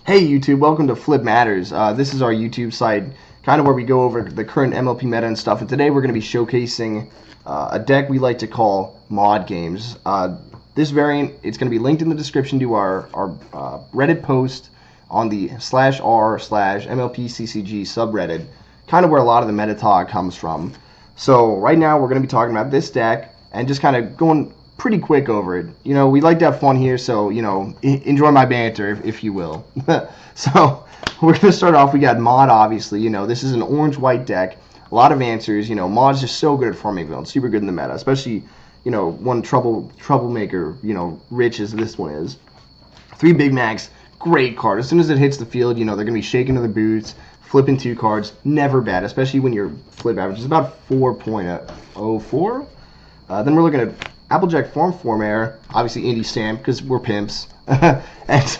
Hey YouTube, welcome to Flip Matters. This is our YouTube site, kind of where we go over the current MLP meta and stuff. And today we're going to be showcasing a deck we like to call MaudGames. This variant, it's going to be linked in the description to our Reddit post on the /r/MLPCCG subreddit, kind of where a lot of the meta talk comes from. So right now we're going to be talking about this deck and just kind of going pretty quick over it. You know, we like to have fun here, so, you know, enjoy my banter, if you will. So, we're going to start off, we got Maud, obviously. You know, this is an orange-white deck. A lot of answers. You know, Maud's just so good at farming villains, super good in the meta, especially, you know, one troublemaker, you know, rich as this one is. 3 Big Macs, great card. As soon as it hits the field, you know, they're going to be shaking to the boots, flipping 2 cards, never bad, especially when your flip average is about 4.04. Then we're looking at Applejack Farm Formaire, obviously indie stamp because we're pimps, and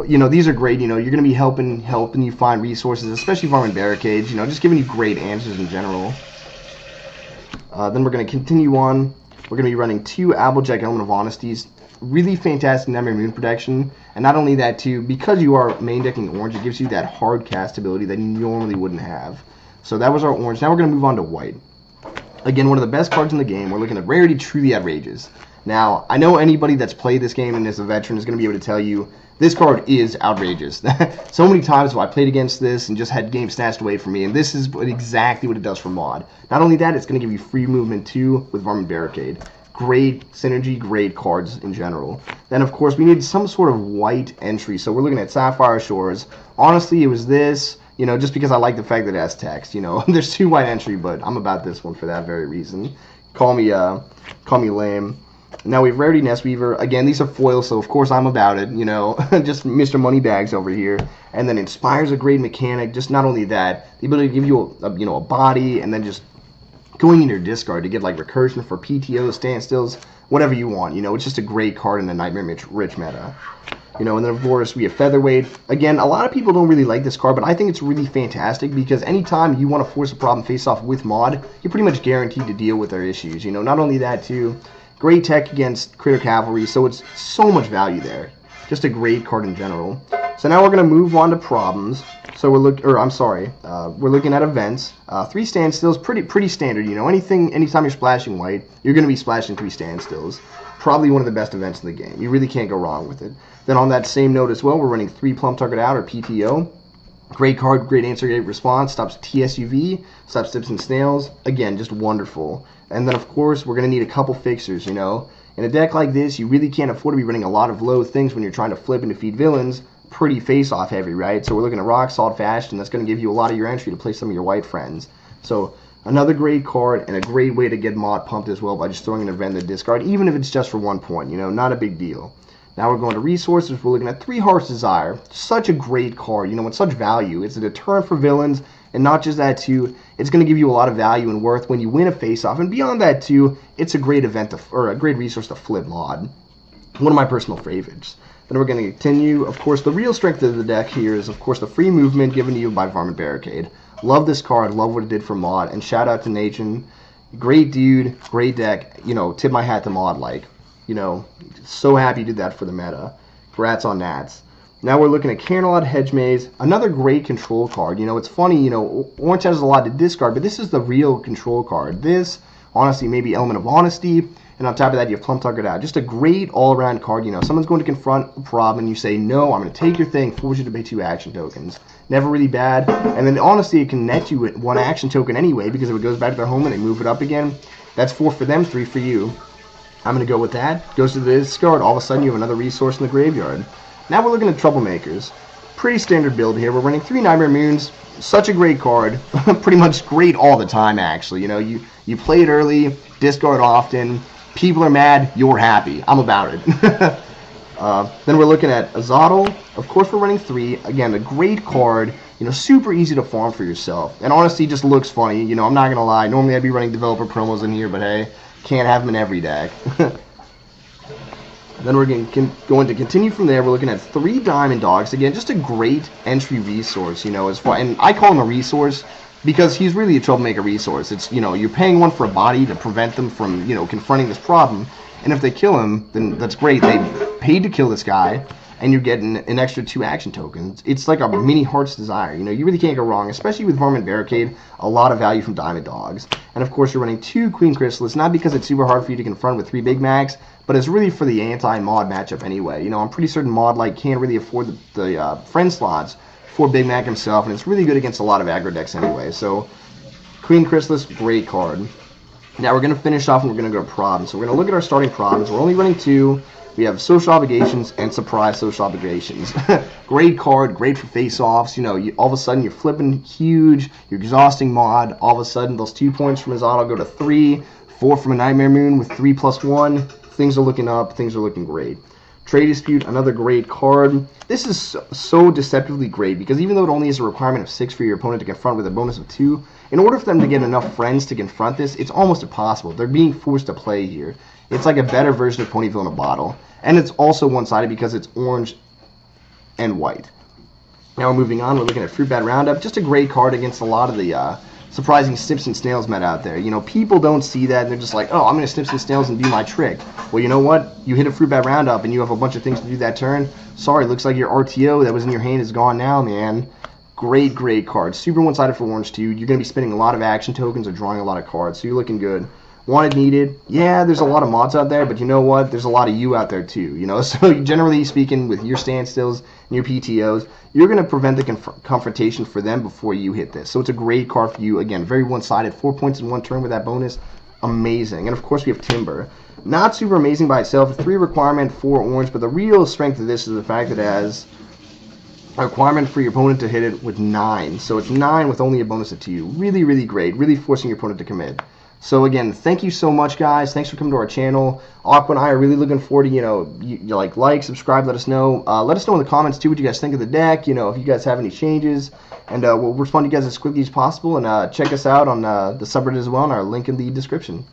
you know, these are great. You know, you're going to be helping you find resources, especially farming barricades. You know, just giving you great answers in general. Then we're going to continue on. We're going to be running 2 Applejack Element of Honesties, really fantastic Nightmare Moon protection, and not only that too, because you are main decking orange, it gives you that hard cast ability that you normally wouldn't have. So that was our orange. Now we're going to move on to white. Again, one of the best cards in the game. We're looking at Rarity Truly Outrageous. Now, I know anybody that's played this game and is a veteran is going to be able to tell you this card is outrageous. So many times I played against this and just had games snatched away from me, and this is exactly what it does for Maud. Not only that, it's going to give you free movement too with Varmint Barricade. Great synergy, great cards in general. Then, of course, we need some sort of white entry, so we're looking at Sapphire Shores. Honestly, it was this. You know, just because I like the fact that it has text, you know. There's 2 white entry, but I'm about this one for that very reason. Call me lame. Now we have Rarity Nestweaver. Again, these are foils, so of course I'm about it, you know. Just Mr. Moneybags over here. And then Inspire's a great mechanic. Just not only that, the ability to give you a body, and then just going in your discard to get like recursion for PTOs, standstills, whatever you want. You know, it's just a great card in the Nightmare Rich meta. You know, and then of course we have Featherweight. Again, a lot of people don't really like this card, but I think it's really fantastic because anytime you want to force a problem face-off with Maud, you're pretty much guaranteed to deal with their issues. You know, not only that too, great tech against Critter Cavalry, so it's so much value there. Just a great card in general. So now we're going to move on to problems. So we're looking at events. 3 standstills, pretty standard. You know, anytime you're splashing white, you're going to be splashing 3 standstills. Probably one of the best events in the game. You really can't go wrong with it. Then on that same note as well, we're running 3 Plump Target Out, or PTO. Great card, great answer, great response. Stops TSUV, stops Tips and Snails. Again, just wonderful. And then of course, we're going to need a couple fixers, you know. In a deck like this, you really can't afford to be running a lot of low things when you're trying to flip and defeat villains. Pretty face-off heavy, right? So we're looking at Rock Salt Fast, and that's going to give you a lot of your entry to play some of your white friends. So another great card and a great way to get Maud pumped as well by just throwing an event in the discard, even if it's just for 1 point, you know, not a big deal. Now we're going to resources. We're looking at 3 Heart's Desire. Such a great card, you know, with such value. It's a deterrent for villains, and not just that too, it's going to give you a lot of value and worth when you win a face-off. And beyond that too, it's a great event or a great resource to flip Maud. One of my personal favorites. Then we're going to continue. Of course, the real strength of the deck here is, of course, the free movement given to you by Varmint Barricade. Love this card. Love what it did for Maud. And shout out to Nathan. Great dude. Great deck. You know, tip my hat to Maud. Like, you know, so happy you did that for the meta. Congrats on Nats. Now we're looking at Carnalot Hedge Maze. Another great control card. You know, it's funny, you know, Orange has a lot to discard, but this is the real control card. This, honestly, maybe Element of Honesty. And on top of that, you have Plump Target Out. Just a great all-around card. You know, someone's going to confront a problem, and you say, no, I'm going to take your thing, force you to pay 2 action tokens. Never really bad. And then, honestly, it can net you with 1 action token anyway, because if it goes back to their home and they move it up again, that's 4 for them, 3 for you. I'm going to go with that. Goes to the discard. All of a sudden, you have another resource in the graveyard. Now we're looking at Troublemakers. Pretty standard build here. We're running 3 Nightmare Moons. Such a great card. Pretty much great all the time, actually. You know, you play it early, discard often. People are mad, you're happy. I'm about it. Then we're looking at Azotl. Of course, we're running 3. Again, a great card. You know, super easy to farm for yourself. And honestly, just looks funny. You know, I'm not going to lie. Normally, I'd be running developer promos in here, but hey, can't have them in every deck. Then we're going to continue from there. We're looking at 3 Diamond Dogs. Again, just a great entry resource, you know, as far, and I call him a resource because he's really a troublemaker resource. It's, you know, you're paying 1 for a body to prevent them from, you know, confronting this problem. And if they kill him, then that's great. They paid to kill this guy. and you're getting an extra 2 action tokens. It's like a mini Heart's Desire. You know, you really can't go wrong, especially with Varmint Barricade. A lot of value from Diamond Dogs. And of course, you're running 2 Queen Chrysalis, not because it's super hard for you to confront with 3 Big Macs, but it's really for the anti-Maud matchup anyway. You know, I'm pretty certain Maud like can't really afford the friend slots for Big Mac himself, and it's really good against a lot of aggro decks anyway. So, Queen Chrysalis, great card. Now we're going to finish off and we're going to go to problems. So we're going to look at our starting problems. We're only running 2. We have Social Obligations and Surprise Social Obligations. Great card, great for face-offs. You know, all of a sudden you're flipping huge, you're exhausting Maud. All of a sudden those 2 points from his auto go to 3, 4 from a Nightmare Moon with 3+1. Things are looking up, things are looking great. Trade Dispute, another great card. This is so deceptively great because even though it only has a requirement of 6 for your opponent to confront with a bonus of 2, in order for them to get enough friends to confront this, it's almost impossible. They're being forced to play here. It's like a better version of Ponyville in a bottle. And it's also one-sided because it's orange and white. Now we're moving on. We're looking at Fruit Bat Roundup. Just a great card against a lot of the surprising Snips and Snails meta out there. You know, people don't see that, and they're just like, oh, I'm going to Snips and Snails and do my trick. Well, you know what? You hit a Fruit Bat Roundup, and you have a bunch of things to do that turn. Sorry, looks like your RTO that was in your hand is gone now, man. Great, great card. Super one-sided for orange, too. You're going to be spending a lot of action tokens or drawing a lot of cards, so you're looking good. Wanted, needed. Yeah, there's a lot of mods out there, but you know what? There's a lot of you out there too, you know? So generally speaking, with your standstills and your PTOs, you're going to prevent the confrontation for them before you hit this. So it's a great card for you. Again, very one-sided. 4 points in 1 turn with that bonus. Amazing. And of course, we have Timber. Not super amazing by itself. 3 requirement, 4 orange, but the real strength of this is the fact that it has a requirement for your opponent to hit it with 9. So it's 9 with only a bonus of 2. Really, really great. Really forcing your opponent to commit. So again, thank you so much, guys. Thanks for coming to our channel. Aqua and I are really looking forward to, you know, like, subscribe, let us know. Let us know in the comments, too, what you guys think of the deck. You know, if you guys have any changes. And we'll respond to you guys as quickly as possible. And check us out on the subreddit as well, and our link in the description.